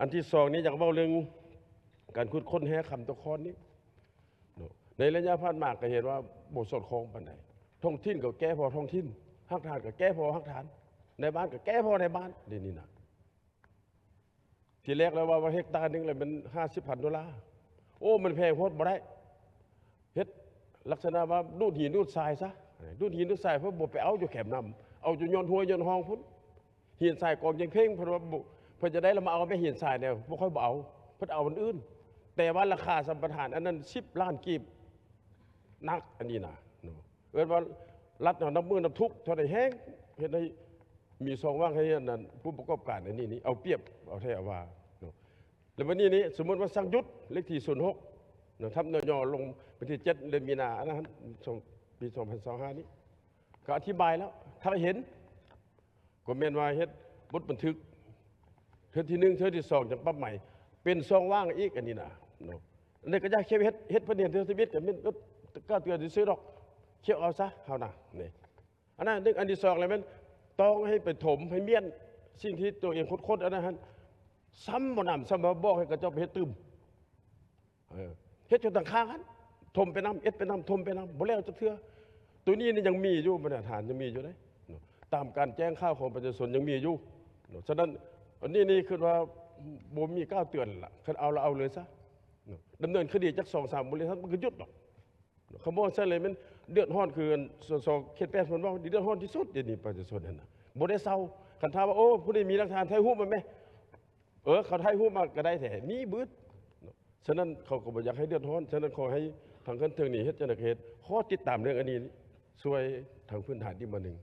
อันที่สองนี้อยากเล่าเรื่องการขุดค้นแห่คำตะคอนนี้ในระยะผ่านมาก็เห็นว่าบทสดคงปันไหนท้องถิ่นก็แก้พอท้องถิ่นหักฐานก็แก้พอหักฐาน ในบ้านก็แก้พอในบ้านเดี๋ยวนี้นะทีแรกแล้วว่าเฮกตาร์นึงเลยมัน$50,000โอ้มันแพงโคตรบ่ได้เฮ็ดลักษณะว่าดูดหินดูดทรายซะดูดหินดูดทรายเพราะบ่ไปเอาอยู่แคมน้ำเอาอยู่ยนหัวยนห้องพุ่นหินทรายกองยังเพ่งเพราะว่าเพื่อจะได้เรามาเอาไม่หินทรายเนี่ยบ่ค่อยบ่เอาเพื่อเอาอันอื่นแต่ว่าราคาสัมปทานอันนั้น10 ล้านกีบนักอันนี้นะเอิ้นว่ารัฐน้ำมือน้ำทุกเท่าใดแห้งเฮ็ดให้มีซองว่างให้นั่นผู้ประกอบการอันนี้เอาเปรียบเอาแท้ว่าแล้ววันนี้สมมติว่าสั่งยุดเลขที่06ทำนยลงวันที่7 เดือนมีนานะฮะปี2025นี้ก็อธิบายแล้วถ้าเห็นก็เมนว่าเฮ็ดบทบันทึกเทื่อที่1เทื่อที่2จังปั๊บใหม่เป็นซองว่างอีกอันนี้นะอันนี้ก็จะเขียนเฮ็ดประเด็นเทื่อชีวิตกับมันก็เตือนซื้อดอกเขียนเอาซะเฮาน่ะนี่อันนั้นนึกอันที่2เลยมันต้องให้ไปถมให้เมียนสิ่งที่ตัวเองโคตรอันนั้นซ้ำบ่นำซ้ำบ่บอกให้กระเจ้าไปเฮ็ดตึมเฮ็ดจนต่างข้างกันถมไปน้ำเอ็ดไปน้ำถมไปน้ำบ่แล้วจะเทื่อตัวนี้นี่ยังมีอยู่มาตรฐานยังมีอยู่เลยตามการแจ้งข่าวของประชาชนยังมีอยู่ฉะนั้นอันนี้คือว่าบ่มีก้าวเตือนล่ะคันเอาเราเอาเลยซะดำเนินคดีจัก2-3 บริษัทมันก็หยุดหรอกเขาบอกซะเลยมันเดือดร้อนคือสอเขต8มันว่าเดือดร้อนที่สุดเดี๋ยวนี้ประชาชนนั่นน่ะบ่ได้เศร้าคันถามว่าโอ้ผู้ใดมีหลักฐานถ่ายรูปมาไหมเขาถ่ายรูปมาก็ได้แต่มีบึดฉะนั้นเขาก็บ่อยากให้เดือดร้อนฉะนั้นขอให้ทางการเมืองนี่เฮ็ดจังได๋เฮ็ดขอติดตามเรื่องอันนี้ช่วยทางพื้นฐานที่มาหนึ่ง